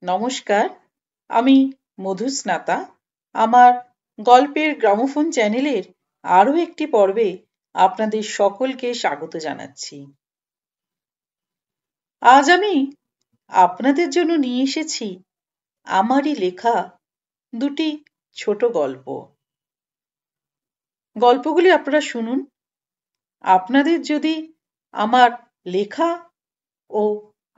নমস্কার, আমি মধুস্নাতা। আমার গল্পের গ্রামোফোন চ্যানেলের আরও একটি পর্বে আপনাদের সকলকে স্বাগত জানাচ্ছি। আজ আমি আপনাদের জন্য নিয়ে এসেছি আমারই লেখা দুটি ছোট গল্প। গল্পগুলি আপনারা শুনুন। আপনাদের যদি আমার লেখা ও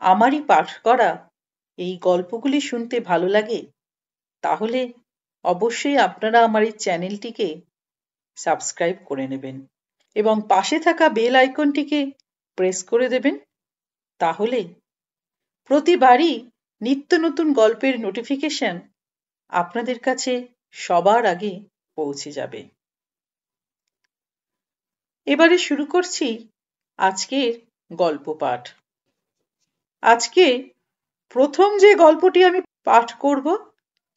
আমারই পাঠ করা এই গল্পগুলি শুনতে ভালো লাগে, তাহলে অবশ্যই আপনারা আমার এই চ্যানেলটিকে সাবস্ক্রাইব করে নেবেন এবং পাশে থাকা বেল আইকনটিকে প্রেস করে দেবেন। তাহলে প্রতিবারই নিত্য নতুন গল্পের নোটিফিকেশন আপনাদের কাছে সবার আগে পৌঁছে যাবে। এবারে শুরু করছি আজকের গল্প পাঠ। আজকে প্রথম যে গল্পটি আমি পাঠ করব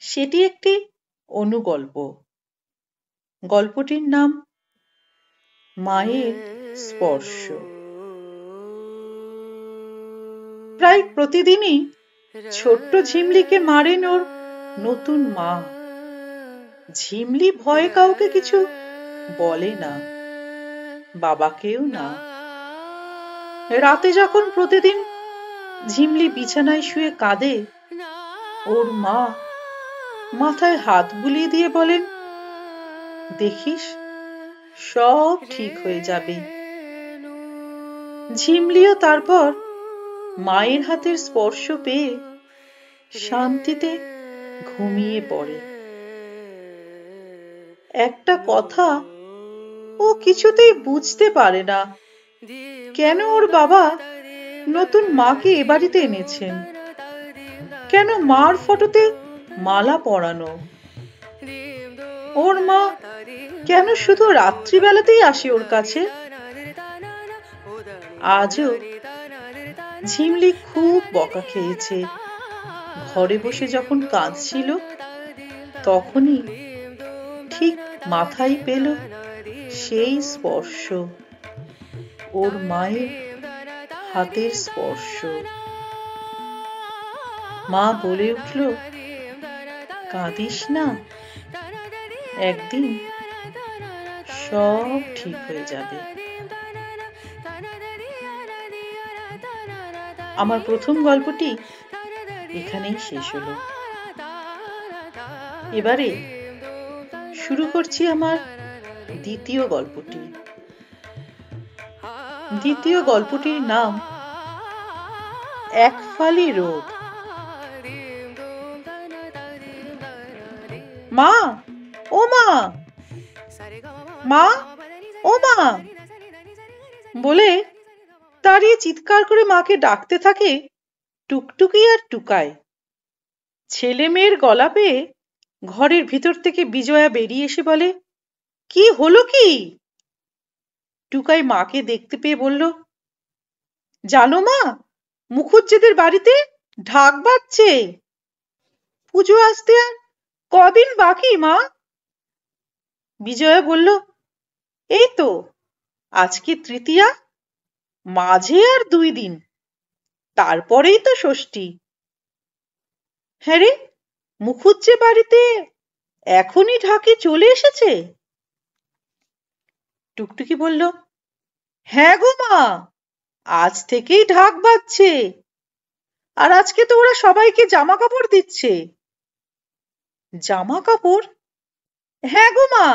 সেটি একটি অনুগল্প। গল্পটির নাম মায়ের স্পর্শ। প্রায় প্রতিদিনই ছোট্ট ঝিমলিকে মারেন ওর নতুন মা। ঝিমলি ভয়ে কাউকে কিছু বলে না, বাবাকেও না। রাতে যখন প্রতিদিন ঝিমলি বিছানায় শুয়ে কাঁদে, ওর মা মাথায় হাত বুলিয়ে দিয়ে বলেন, দেখিস সব ঠিক হয়ে যাবে। ঝিমলিও তারপর মায়ের হাতের স্পর্শ পেয়ে শান্তিতে ঘুমিয়ে পড়ে। একটা কথা ও কিছুতেই বুঝতে পারে না, কেন ওর বাবা নতুন মাকে এ বাড়িতে এনেছেন, কেন মার ফটোতে মালা পরানো, ওর মা কেন শুধু রাত্রিবেলাতেই আসে ওর কাছে। আজও ঝিমলি খুব বকা খেয়েছে। ঘরে বসে যখন কাঁদছিল, তখনই ঠিক মাথায় পেল সেই স্পর্শ, ওর মায়ের হাতের স্পর্শ। মা বলে উঠল, কাঁদিস না, একদিন সব ঠিক হয়ে যাবে। আমার প্রথম গল্পটি এখানেই শেষ হলো। এবারে শুরু করছি আমার দ্বিতীয় গল্পটি। দ্বিতীয় গল্পটির নাম একফালি রোদ। মা, ও মা, মা, ও মা বলে দাঁড়িয়ে চিৎকার করে মাকে ডাকতে থাকে টুকটুকি আর টুকাই। ছেলে মেয়ের গলা পেয়ে ঘরের ভিতর থেকে বিজয়া বেরিয়ে এসে বলে, কি হলো কি? টুকাই মাকে দেখতে পেয়ে বলল, জানো মা, মুখুজ্জেদের বাড়িতে ঢাক বাজছে। পুজো আসতে আর কদিন বাকি মা? বিজয়া বলল, এই তো আজকে তৃতীয়া, মাঝে আর 2 দিন, তারপরেই তো ষষ্ঠী। হ্যাঁ রে, মুখুজ্জে বাড়িতে এখনই ঢাকে চলে এসেছে? টুকটুকি বলল, হ্যাঁ গো মা, আজ থেকেই ঢাক বাজছে, আর আজকে তো ওরা সবাইকে জামা কাপড় দিচ্ছে। জামা কাপড়? হ্যাঁ গো মা,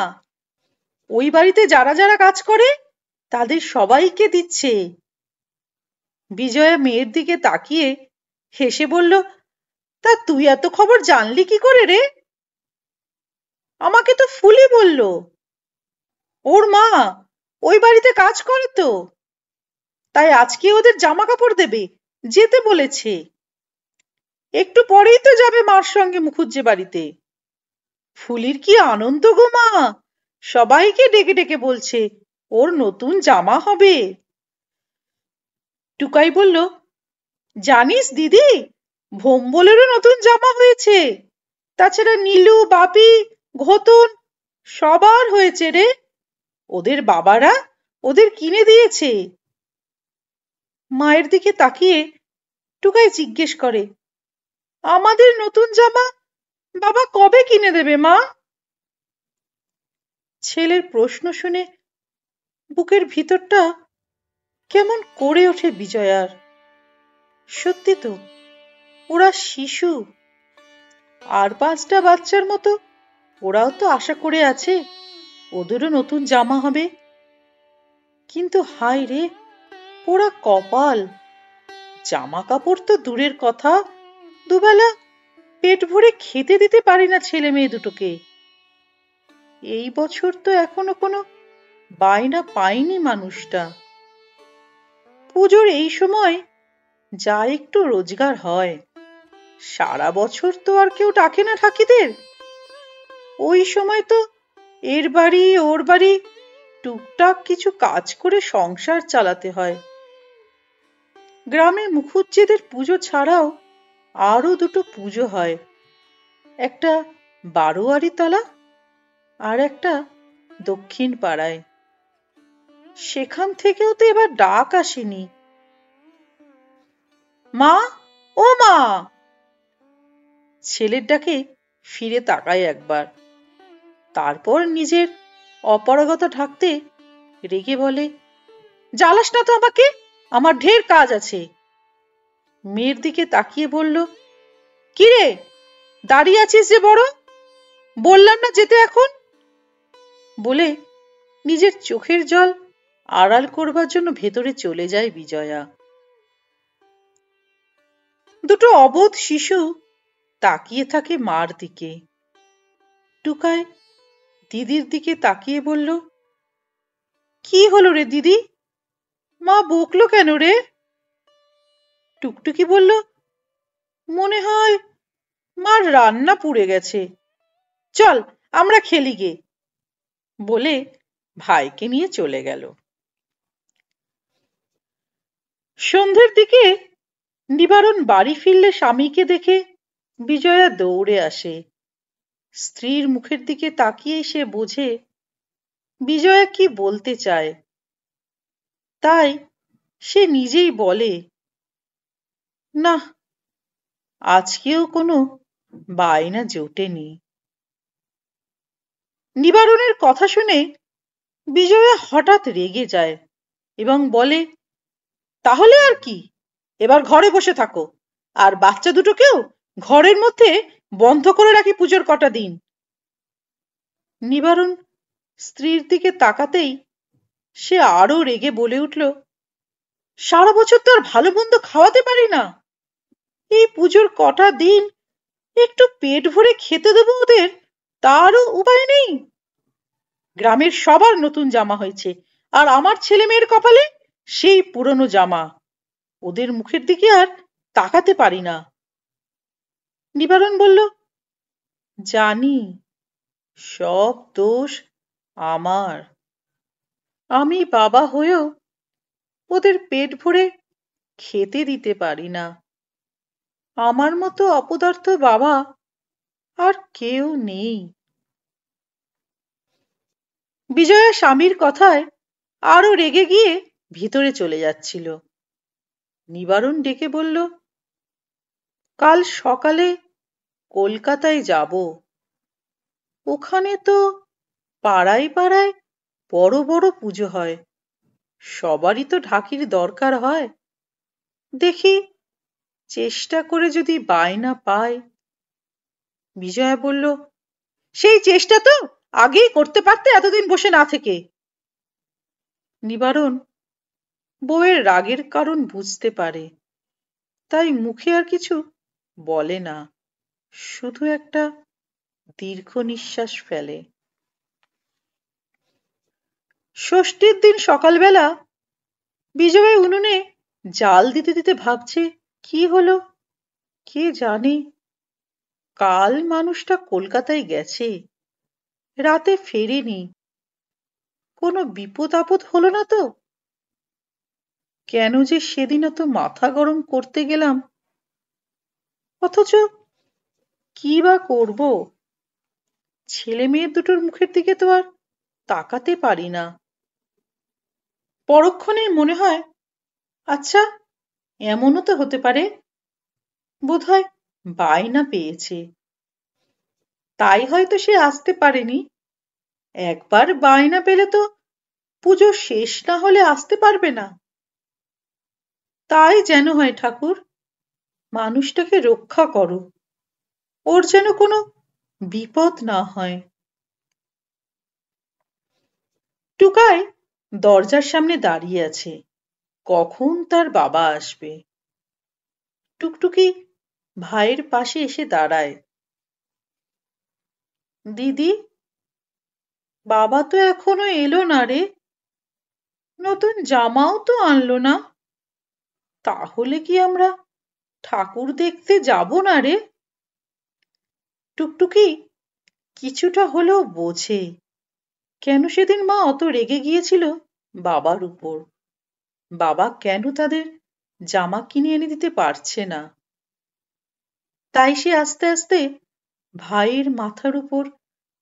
ওই বাড়িতে যারা যারা কাজ করে তাদের সবাইকে দিচ্ছে। বিজয়া মেয়ের দিকে তাকিয়ে হেসে বলল, তা তুই এত খবর জানলি কি করে রে? আমাকে তো ফুলি বলল, ওর মা ওই বাড়িতে কাজ করে তো, তাই আজকে ওদের জামা কাপড় দেবে, যেতে বলেছে। একটু পরেই তো যাবে মার সঙ্গে মুখুজ্জে বাড়িতে। ফুলির কি আনন্দ গো মা, সবাইকে ডেকে ডেকে বলছে ওর নতুন জামা হবে। টুকাই বলল, জানিস দিদি, ভোম্বলেরও নতুন জামা হয়েছে, তাছাড়া নীলু, বাপি, ঘোতন সবার হয়েছে রে, ওদের বাবারা ওদের কিনে দিয়েছে। মায়ের দিকে তাকিয়ে টুকাই জিজ্ঞেস করে, আমাদের নতুন জামা বাবা কবে কিনে দেবে মা? ছেলের প্রশ্ন শুনে বুকের ভিতরটা কেমন করে ওঠে বিজয়ার। সত্যি তো, ওরা শিশু, আর 5টা বাচ্চার মতো ওরাও তো আশা করে আছে ওদেরও নতুন জামা হবে। কিন্তু হায় রে, পোড়া কপাল, জামা কাপড় তো দূরের কথা, দুবেলা পেট ভরে খেতে দিতে পারি না ছেলে মেয়ে দুটোকে। এই বছর তো এখনো কোনো বায়না পায়নি মানুষটা। পুজোর এই সময় যা একটু রোজগার হয়, সারা বছর তো আর কেউ ডাকে না ঠাকিদের। ওই সময় তো এর বাড়ি ওর বাড়ি টুকটাক কিছু কাজ করে সংসার চালাতে হয়। গ্রামে মুখুজ্জেদের পুজো ছাড়াও আরো দুটো পুজো হয়, একটা বারোয়ারি তলা আর একটা দক্ষিণ পাড়ায়। সেখান থেকেও তো এবার ডাক আসেনি। মা, ও মা! ছেলের ডাকে ফিরে তাকায় একবার, তারপর নিজের অপারগতা ঢাকতে রেগে বলে, জ্বালাস না তো আমাকে, আমার ঢের কাজ আছে। মেয়ের দিকে তাকিয়ে বলল, কি রে, দাঁড়িয়ে আছিস যে বড়, বললাম না যেতে এখন? বলে নিজের চোখের জল আড়াল করবার জন্য ভেতরে চলে যায় বিজয়া। দুটো অবোধ শিশু তাকিয়ে থাকে মার দিকে। টুকাই দিদির দিকে তাকিয়ে বলল, কি হলো রে দিদি, মা বকলো কেন রে? টুকটুকি বলল, মনে হয় মার রান্না পুড়ে গেছে, চল আমরা খেলি গে, বলে ভাইকে নিয়ে চলে গেল। সন্ধ্যের দিকে নিবারণ বাড়ি ফিরলে স্বামীকে দেখে বিজয়া দৌড়ে আসে। স্ত্রীর মুখের দিকে তাকিয়েই সে বোঝে বিজয়া কি বলতে চায়। তাই সে নিজেই বলে, না, আজকেও কোনো বায়না জোটেনি। নিবারণের কথা শুনে বিজয়া হঠাৎ রেগে যায় এবং বলে, তাহলে আর কি, এবার ঘরে বসে থাকো, আর বাচ্চা দুটোকেও ঘরের মধ্যে বন্ধ করে রাখি পুজোর কটা দিন। নিবারণ স্ত্রীর দিকে তাকাতেই সে আরো রেগে বলে উঠল, সারা বছর তো আর ভালো মন্দ খাওয়াতে পারি না, এই পুজোর কটা দিন একটু পেট ভরে খেতে দেবো ওদের, তারও উপায় নেই। গ্রামের সবার নতুন জামা হয়েছে, আর আমার ছেলে মেয়ের কপালে সেই পুরনো জামা, ওদের মুখের দিকে আর তাকাতে পারি না। নিবারণ বলল, জানি, সব দোষ আমার, আমি বাবা হয়েও ওদের পেট ভরে খেতে দিতে পারি না। আমার মতো অপদার্থ বাবা আর কেউ নেই। বিজয়া স্বামীর কথায় আরো রেগে গিয়ে ভিতরে চলে যাচ্ছিল। নিবারণ ডেকে বলল, কাল সকালে কলকাতায় যাব, ওখানে তো পাড়ায় পাড়ায় বড় বড় পুজো হয়, সবারই তো ঢাকির দরকার হয়, দেখি চেষ্টা করে যদি বায়না পাই। বিজয়া বলল, সেই চেষ্টা তো আগেই করতে পারতে এতদিন বসে না থেকে। নিবারণ বউয়ের রাগের কারণ বুঝতে পারে, তাই মুখে আর কিছু বলে না, শুধু একটা দীর্ঘ নিঃশ্বাস ফেলে। ষষ্ঠীর দিন সকালবেলা বিজয়া উনুনে জাল দিতে দিতে ভাবছে, কি হলো কে জানে, কাল মানুষটা কলকাতায় গেছে, রাতে ফেরেনি, কোনো বিপদ আপদ হলো না তো? কেন যে সেদিন অত মাথা গরম করতে গেলাম, অথচ কি বা করব, ছেলে মেয়ে দুটোর মুখের দিকে তো আর তাকাতে পারি না। পরক্ষণেই মনে হয়, আচ্ছা, এমনও তো হতে পারে, বোধহয় বায়না পেয়েছে, তাই হয়তো সে আসতে পারেনি। একবার বায়না পেলে তো পুজো শেষ না হলে আসতে পারবে না। তাই যেন হয় ঠাকুর, মানুষটাকে রক্ষা করো, ওর যেন কোনো বিপদ না হয়। টুকাই দরজার সামনে দাঁড়িয়ে আছে, কখন তার বাবা আসবে। টুকটুকি ভাইয়ের পাশে এসে দাঁড়ায়। দিদি, বাবা তো এখনো এলো না রে, নতুন জামাও তো আনলো না, তাহলে কি আমরা ঠাকুর দেখতে যাব না রে? টুকটুকি কিছুটা হলেও বোঝে কেন সেদিন মা অত রেগে গিয়েছিল বাবার উপর। বাবা কেন তাদের জামা কিনে এনে দিতে পারছে না। তাই সে আস্তে আস্তে ভাইয়ের মাথার উপর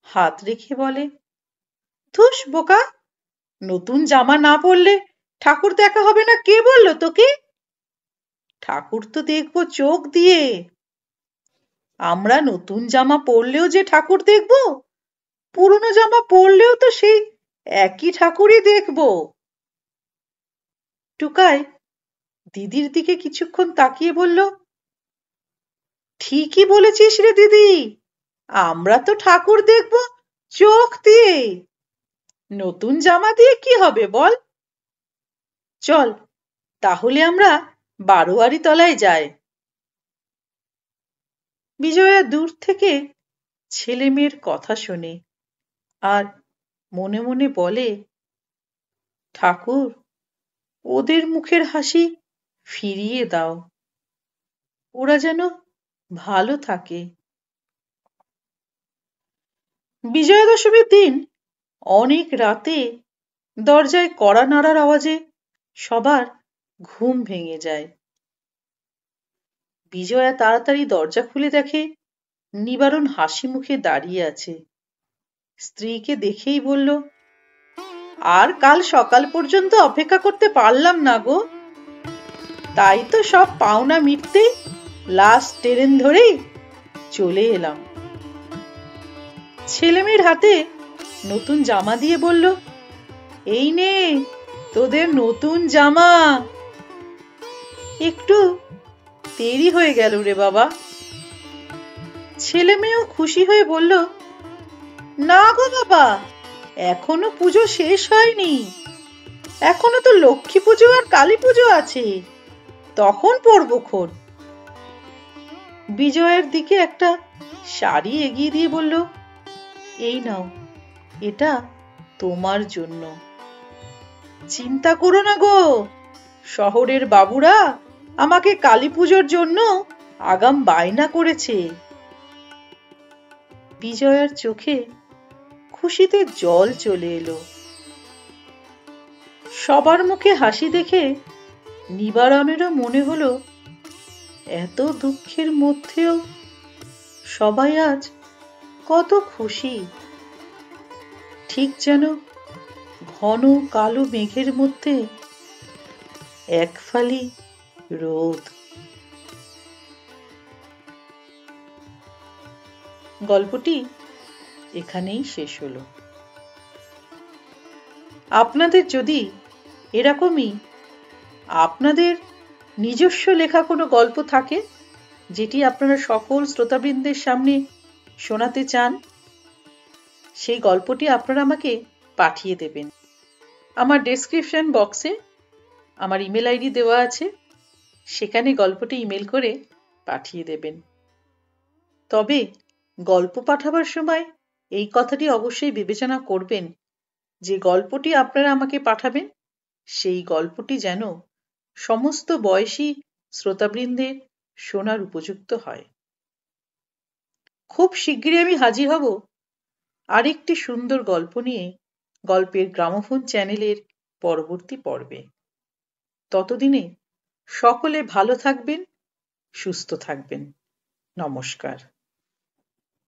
হাত রেখে বলে, ধুস বোকা, নতুন জামা না পরলে ঠাকুর দেখা হবে না কে বললো তোকে? ঠাকুর তো দেখবো চোখ দিয়ে। আমরা নতুন জামা পরলেও যে ঠাকুর দেখব, পুরনো জামা পরলেও তো সেই একই ঠাকুরই দেখব। টুকাই দিদির দিকে কিছুক্ষণ তাকিয়ে বলল, ঠিকই বলেছিস রে দিদি, আমরা তো ঠাকুর দেখব চোখ দিয়ে, নতুন জামা দিয়ে কি হবে বল? চল তাহলে আমরা বারোয়ারি তলায় যাই। বিজয়া দূর থেকে ছেলে মেয়ের কথা শোনে আর মনে মনে বলে, ঠাকুর ওদের মুখের হাসি ফিরিয়ে দাও, ওরা যেন ভালো থাকে। বিজয়া দশমীর দিন অনেক রাতে দরজায় কড়া নাড়ার আওয়াজে সবার ঘুম ভেঙে যায়। বিজয়া তাড়াতাড়ি দরজা খুলে দেখে নিবারণ হাসি মুখে দাঁড়িয়ে আছে। স্ত্রীকে দেখেই বলল, আর কাল সকাল পর্যন্ত অপেক্ষা করতে পারলাম না গো, তাই তো সব পাওনা মিটতে লাস্ট ট্রেন ধরেই চলে এলাম। ছেলেমেয়ের হাতে নতুন জামা দিয়ে বলল, এই নে তোদের নতুন জামা। একটু দেরি হয়ে গেল রে বাবা। ছেলে মেয়েও খুশি হয়ে বলল, না গো বাবা, এখনো পুজো শেষ হয়নি, এখনো তো লক্ষ্মী পুজো আর কালী পুজো আছে, তখন পরবো খন। বিজয়ের দিকে একটা শাড়ি এগিয়ে দিয়ে বলল, এই নাও, এটা তোমার জন্য। চিন্তা করো না গো, শহরের বাবুরা আমাকে কালী পুজোর জন্য আগাম বায়না করেছে। বিজয়ার চোখে খুশিতে জল চলে এলো। সবার মুখে হাসি দেখে নিবারণেরও মনে হলো, এত দুঃখের মধ্যেও সবাই আজ কত খুশি, ঠিক যেন ঘন কালো মেঘের মধ্যে এক ফালি রোদ। গল্পটি এখানেই শেষ হলো। আপনাদের যদি এরকমই আপনাদের নিজস্ব লেখা কোনো গল্প থাকে যেটি আপনারা সকল শ্রোতাবৃন্দের সামনে শোনাতে চান, সেই গল্পটি আপনারা আমাকে পাঠিয়ে দেবেন। আমার ডেসক্রিপশন বক্সে আমার ইমেল আইডি দেওয়া আছে, সেখানে গল্পটি ইমেল করে পাঠিয়ে দেবেন। তবে গল্প পাঠাবার সময় এই কথাটি অবশ্যই বিবেচনা করবেন যে গল্পটি আপনারা আমাকে পাঠাবেন সেই গল্পটি যেন সমস্ত বয়সী শ্রোতাবৃন্দের শোনার উপযুক্ত হয়। খুব শীঘ্রই আমি হাজির হব আরেকটি সুন্দর গল্প নিয়ে গল্পের গ্রামোফোন চ্যানেলের পরবর্তী পর্বে। ততদিনে সকলে ভালো থাকবেন, সুস্থ থাকবেন। নমস্কার।